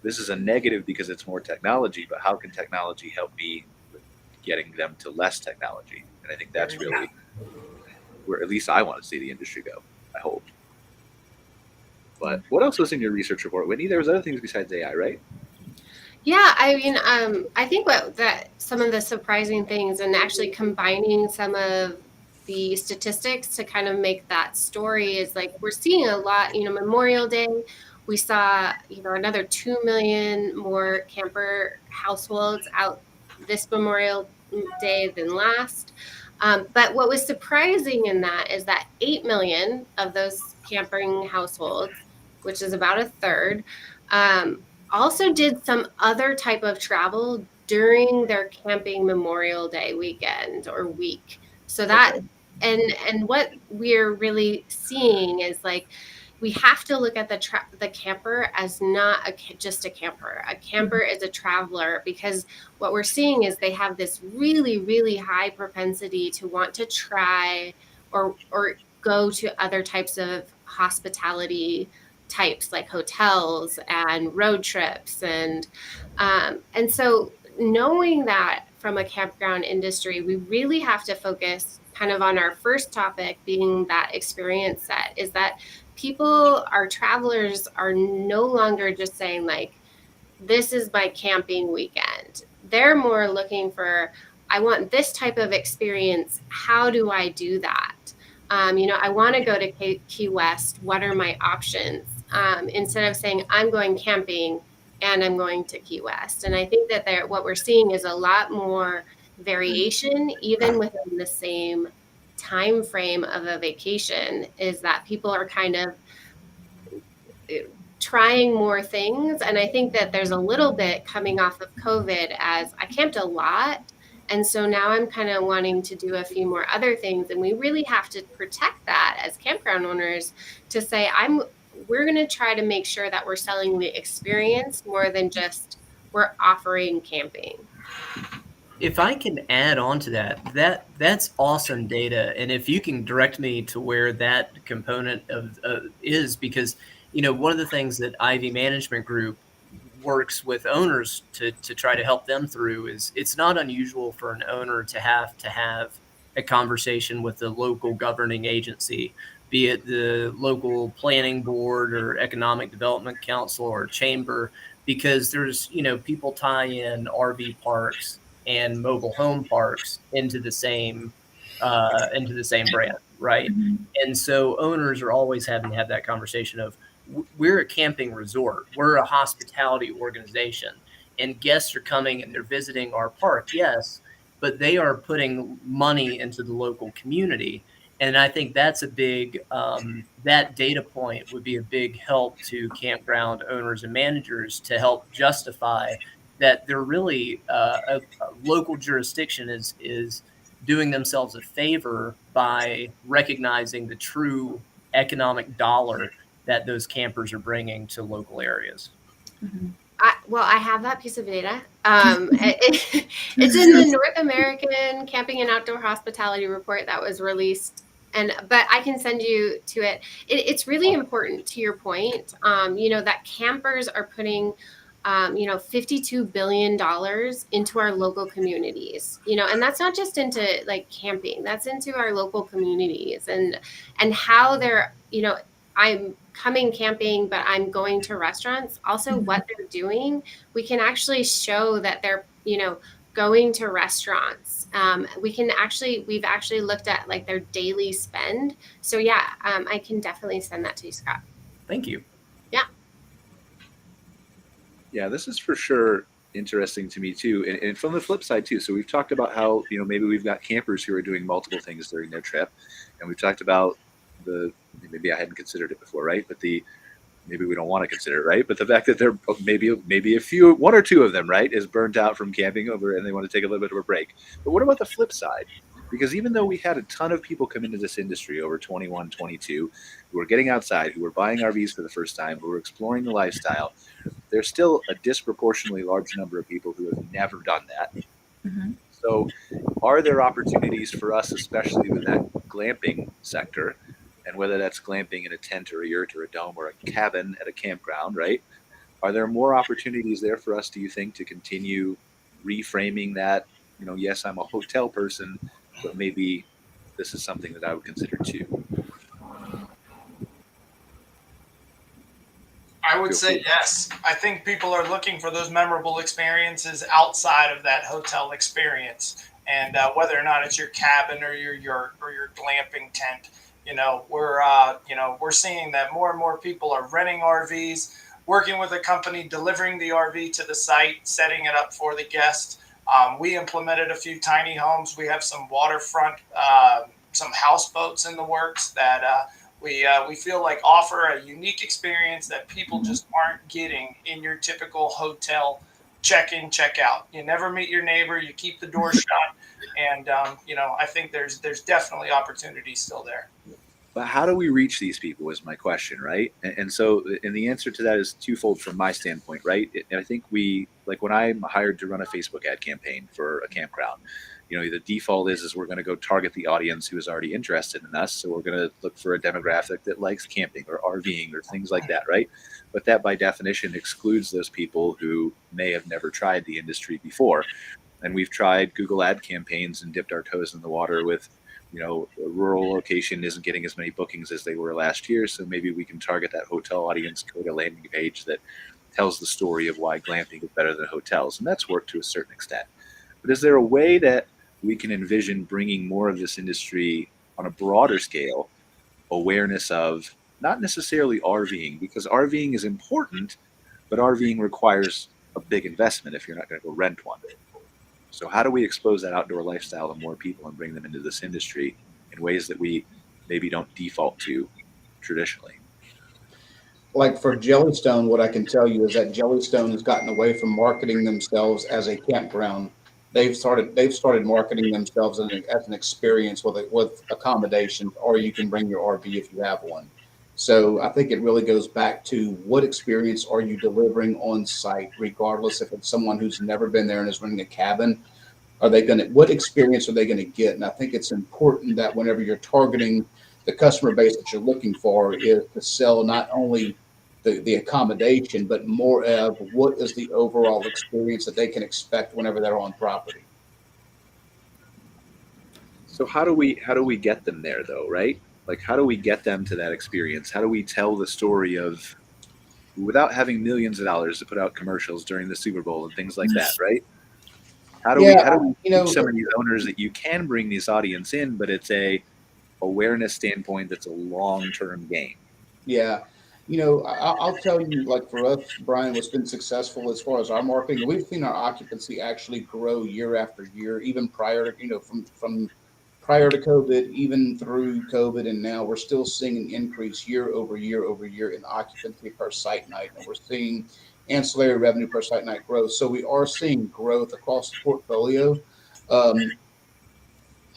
S2: this is a negative because it's more technology, but how can technology help me with getting them to less technology? And I think that's really where at least I want to see the industry go, I hope. But what else was in your research report, Whitney? There was other things besides AI, right?
S7: Yeah, I mean, I think some of the surprising things and actually combining some of the statistics to kind of make that story is like we're seeing a lot, Memorial Day, we saw, another 2 million more camper households out this Memorial Day than last. But what was surprising in that is that 8 million of those camping households, which is about a third, also did some other type of travel during their camping Memorial Day weekend or week. So that, and what we're really seeing is like, we have to look at the camper as not just a camper. A camper is a traveler, because what we're seeing is they have this really, really high propensity to want to try or go to other types of hospitality types like hotels and road trips. And so knowing that from a campground industry, we really have to focus kind of on our first topic being that experience set, is that our travelers are no longer just saying like, this is my camping weekend. They're more looking for, I want this type of experience. How do I do that? I want to go to Key West. What are my options? Instead of saying I'm going camping and I'm going to Key West. And I think that what we're seeing is a lot more variation, even within the same time frame of a vacation, is that people are kind of trying more things. And I think that there's a little bit coming off of COVID, as I camped a lot. And so now I'm kind of wanting to do a few more other things. And we really have to protect that as campground owners, to say, we're going to try to make sure that we're selling the experience more than just we're offering camping.
S6: If I can add on to that's awesome data. And if you can direct me to where that component is, because one of the things that IVEE Management Group works with owners to try to help them through is it's not unusual for an owner to have a conversation with the local governing agency, be it the local planning board or economic development council or chamber, because there's, people tie in RV parks and mobile home parks into the same brand, right? And so owners are always having to have that conversation of, we're a camping resort, we're a hospitality organization, and guests are coming and they're visiting our park, yes, but they are putting money into the local community. And I think that's a big, that data point would be a big help to campground owners and managers to help justify that they're really a local jurisdiction is doing themselves a favor by recognizing the true economic dollar that those campers are bringing to local areas.
S7: I have that piece of data. It's in the North American Camping and Outdoor Hospitality Report that was released. But I can send you to it. It's really important, to your point, that campers are putting, $52 billion into our local communities, and that's not just into like camping, that's into our local communities and how they're, I'm coming camping, but I'm going to restaurants. Also, what they're doing, we can actually show that they're, going to restaurants. We've actually looked at like their daily spend. So yeah, I can definitely send that to you, Scott.
S6: Thank you.
S7: Yeah.
S2: Yeah, this is for sure interesting to me too. And from the flip side too. So we've talked about how, maybe we've got campers who are doing multiple things during their trip. And we've talked about maybe I hadn't considered it before, right? But maybe we don't want to consider it, right? But the fact that they're maybe one or two of them, right, is burnt out from camping over and they want to take a little bit of a break. But what about the flip side? Because even though we had a ton of people come into this industry over 21, 22, who were getting outside, who were buying RVs for the first time, who were exploring the lifestyle, there's still a disproportionately large number of people who have never done that. So are there opportunities for us, especially with that glamping sector, and whether that's glamping in a tent or a yurt or a dome or a cabin at a campground, right? Are there more opportunities there for us, do you think, to continue reframing that, yes, I'm a hotel person, but maybe this is something that I would consider too?
S4: I would say yes. I think people are looking for those memorable experiences outside of that hotel experience. And whether or not it's your cabin or your yurt or your glamping tent, we're seeing that more and more people are renting RVs, working with a company, delivering the RV to the site, setting it up for the guest. We implemented a few tiny homes. We have some waterfront, some houseboats in the works that we feel like offer a unique experience that people just aren't getting in your typical hotel check-in, check-out. You never meet your neighbor. You keep the door shut. And, I think there's definitely opportunity still there.
S2: But how do we reach these people is my question, right? And the answer to that is twofold from my standpoint, right? I think when I'm hired to run a Facebook ad campaign for a campground, the default is we're going to go target the audience who is already interested in us. So we're going to look for a demographic that likes camping or RVing or things like that, right? But that by definition excludes those people who may have never tried the industry before. And we've tried Google ad campaigns and dipped our toes in the water with, a rural location isn't getting as many bookings as they were last year. So maybe we can target that hotel audience, create a landing page that tells the story of why glamping is better than hotels. And that's worked to a certain extent. But is there a way that we can envision bringing more of this industry on a broader scale, awareness of not necessarily RVing, because RVing is important, but RVing requires a big investment if you're not going to go rent one. So how do we expose that outdoor lifestyle to more people and bring them into this industry in ways that we maybe don't default to traditionally?
S5: Like for Jellystone, what I can tell you is that Jellystone has gotten away from marketing themselves as a campground. They've started marketing themselves as an experience with accommodations, or you can bring your RV if you have one. So I think it really goes back to what experience are you delivering on site, regardless if it's someone who's never been there and is renting a cabin. What experience are they going to get? And I think it's important that whenever you're targeting the customer base that you're looking for is to sell not only the accommodation, but more of what is the overall experience that they can expect whenever they're on property.
S2: So how do we get them there though, right? Like how do we get them to that experience? How do we tell the story of, without having millions of dollars to put out commercials during the Super Bowl and things like that, right? How do we teach some of these owners that you can bring this audience in, but it's a awareness standpoint that's a long-term game?
S5: Yeah. I'll tell you, like for us, Brian, what's been successful as far as our marketing, we've seen our occupancy actually grow year after year, even prior to, from prior to COVID, even through COVID. And now we're still seeing an increase year over year in occupancy per site night. And we're seeing ancillary revenue per site night growth. So we are seeing growth across the portfolio.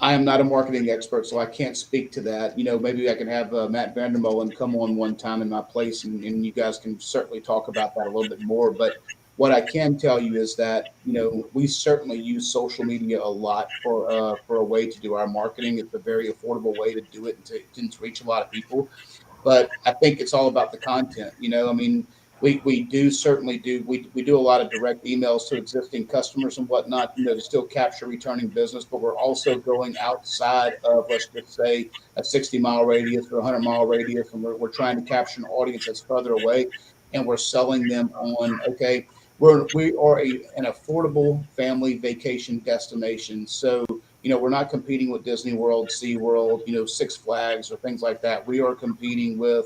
S5: I am not a marketing expert, so I can't speak to that. Maybe I can have Matt Vandermolen come on one time in my place, and you guys can certainly talk about that a little bit more. But what I can tell you is that, we certainly use social media a lot for a way to do our marketing. It's a very affordable way to do it and to reach a lot of people. But I think it's all about the content. We do a lot of direct emails to existing customers and whatnot, to still capture returning business, but we're also going outside of, let's just say, a 60-mile radius or 100-mile radius, and we're trying to capture an audience that's further away, and we're selling them on, okay, we are an affordable family vacation destination. So, we're not competing with Disney World, SeaWorld, Six Flags or things like that. We are competing with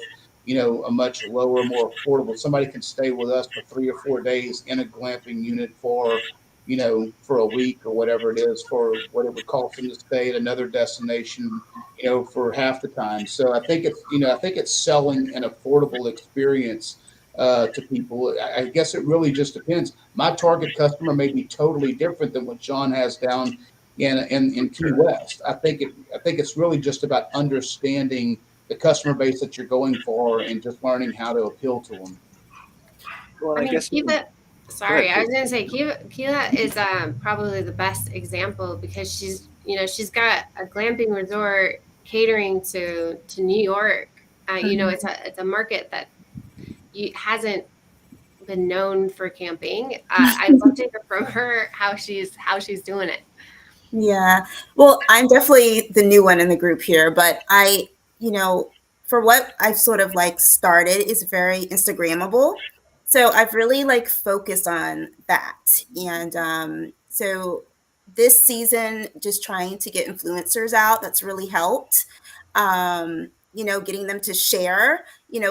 S5: a much lower, more affordable. Somebody can stay with us for 3 or 4 days in a glamping unit for a week or whatever it is, for what it would cost them to stay at another destination, for half the time. So I think it's selling an affordable experience to people. I guess it really just depends. My target customer may be totally different than what Shaun has down in Key West. I think it's really just about understanding the customer base that you're going for and just learning how to appeal to them.
S2: Well, I guess
S7: Keva, sorry, I was going to say Keva is probably the best example because she's got a glamping resort catering to New York. It's a market that hasn't been known for camping. I'd love to hear from her how she's doing it.
S3: Yeah. Well, I'm definitely the new one in the group here, but for what I've sort of like started is very Instagrammable. So I've really like focused on that. And so this season, just trying to get influencers out, that's really helped. Getting them to share,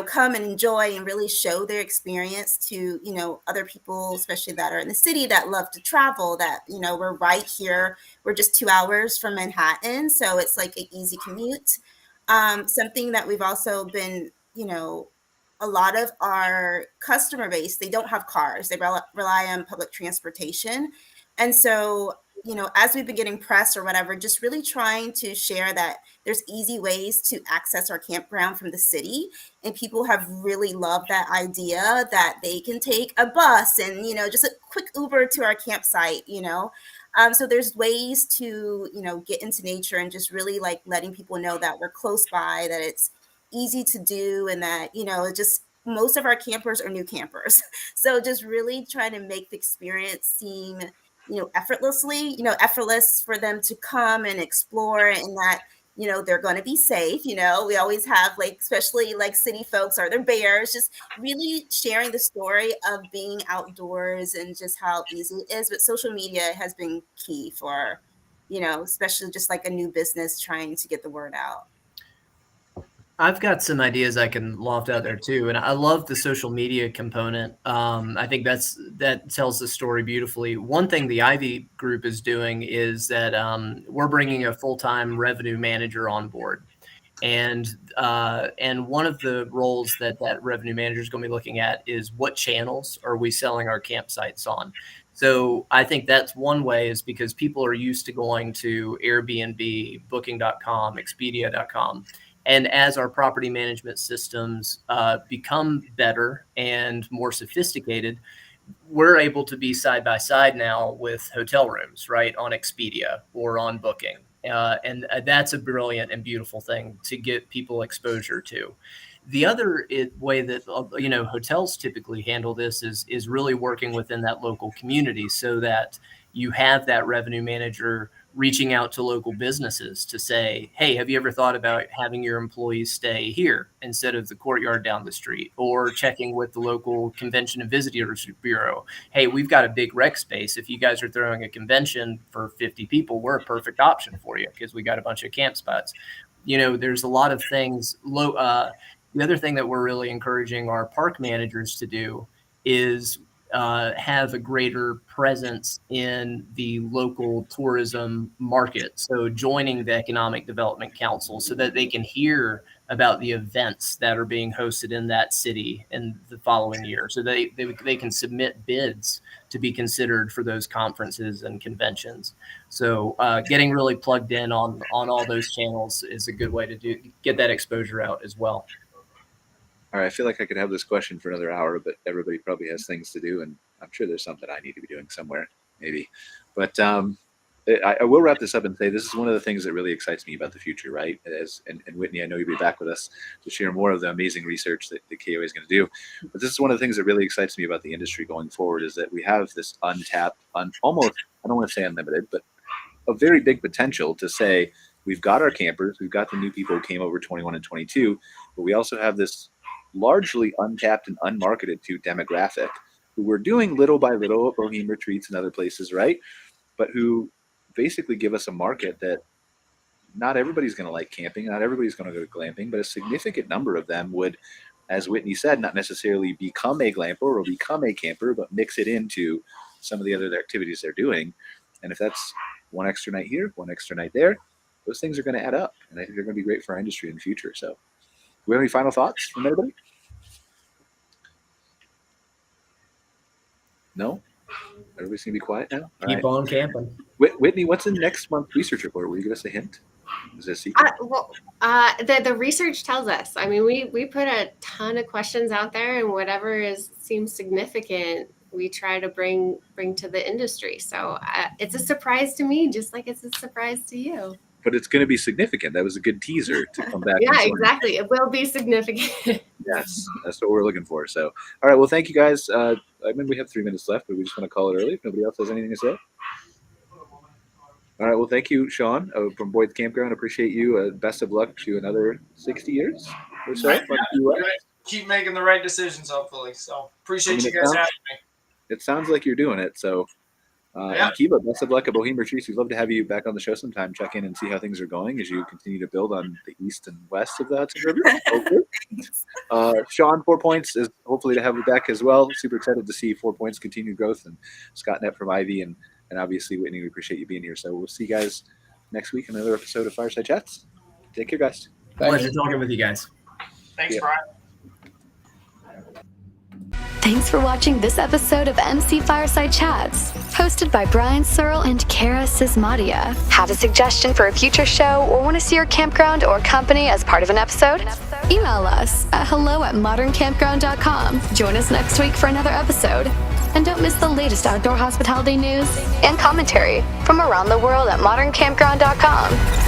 S3: come and enjoy and really show their experience to, other people, especially that are in the city that love to travel, that, we're right here. We're just 2 hours from Manhattan. So it's like an easy commute. Something that we've also been, a lot of our customer base, they don't have cars. They rely on public transportation. And so, as we've been getting press or whatever, just really trying to share that there's easy ways to access our campground from the city. And people have really loved that idea that they can take a bus and, just a quick Uber to our campsite, So there's ways to, get into nature and just really like letting people know that we're close by, that it's easy to do, and that, just most of our campers are new campers. So just really trying to make the experience seem effortless for them to come and explore, and that, they're going to be safe. We always have like, especially like city folks, are there bears, just really sharing the story of being outdoors and just how easy it is. But social media has been key for, especially just like a new business trying to get the word out.
S6: I've got some ideas I can loft out there too, and I love the social media component. I think that tells the story beautifully. One thing the IVEE group is doing is that we're bringing a full-time revenue manager on board, and one of the roles that revenue manager is going to be looking at is what channels are we selling our campsites on. So I think that's one way, is because people are used to going to Airbnb, Booking.com, Expedia.com. And as our property management systems become better and more sophisticated, we're able to be side by side now with hotel rooms, right, on Expedia or on Booking. And that's a brilliant and beautiful thing to get people exposure to. The other way that hotels typically handle this is really working within that local community, so that you have that revenue manager reaching out to local businesses to say, hey, have you ever thought about having your employees stay here instead of the courtyard down the street? Or checking with the local convention and visitors bureau. Hey, we've got a big rec space. If you guys are throwing a convention for 50 people, we're a perfect option for you because we got a bunch of camp spots. There's a lot of things. The other thing that we're really encouraging our park managers to do is have a greater presence in the local tourism market. So joining the Economic Development Council so that they can hear about the events that are being hosted in that city in the following year. So they can submit bids to be considered for those conferences and conventions. So getting really plugged in on all those channels is a good way to get that exposure out as well.
S2: All right, I feel like I could have this question for another hour, but everybody probably has things to do, and I'm sure there's something I need to be doing somewhere, maybe. But I will wrap this up and say this is one of the things that really excites me about the future, right? And Whitney, I know you'll be back with us to share more of the amazing research that the KOA is going to do. But this is one of the things that really excites me about the industry going forward, is that we have this untapped, almost, I don't want to say unlimited, but a very big potential to say, we've got our campers, we've got the new people who came over 21 and 22, but we also have this largely untapped and unmarketed to demographic who we're doing little by little at Boheme Retreats and other places, right? But who basically give us a market that not everybody's going to like camping, not everybody's going to go glamping, but a significant number of them would, as Whitney said, not necessarily become a glamper or become a camper, but mix it into some of the other activities they're doing. And if that's one extra night here, one extra night there, those things are going to add up. And I think they're going to be great for our industry in the future. So do we have any final thoughts from everybody? No? Everybody's going to be quiet now? All
S6: Keep on camping.
S2: Whitney, what's in next month's research report? Will you give us a hint? Is it a secret?
S7: The research tells us. I mean, we put a ton of questions out there, and whatever seems significant, we try to bring to the industry. So it's a surprise to me, just like it's a surprise to you.
S2: But it's going to be significant. That was a good teaser to come back.
S7: Yeah, exactly. It will be significant.
S2: Yes, that's what we're looking for. So, all right. Well, thank you guys. I mean, we have 3 minutes left, but we just want to call it early if nobody else has anything to say. All right. Well, thank you, Shaun, from Boyd's Campground. Appreciate you. Best of luck to another 60 years or so.
S4: Keep making the right decisions, hopefully. So appreciate you guys having me.
S2: It sounds like you're doing it. So, and Keva, best of luck at Boheme Retreats. We'd love to have you back on the show sometime. Check in and see how things are going as you continue to build on the east and west of the Hudson River. Shaun, 4 Points is hopefully to have you back as well. Super excited to see 4 Points continued growth, and Scott Knepp from IVEE, and obviously Whitney. We appreciate you being here. So we'll see you guys next week in another episode of Fireside Chats. Take care, guys.
S6: Pleasure talking with you guys.
S4: Thanks, Brian.
S1: Thanks for watching this episode of MC Fireside Chats, hosted by Brian Searl and Kara Sismadia. Have a suggestion for a future show or want to see your campground or company as part of an episode? Email us at hello@moderncampground.com. Join us next week for another episode. And don't miss the latest outdoor hospitality news and commentary from around the world at moderncampground.com.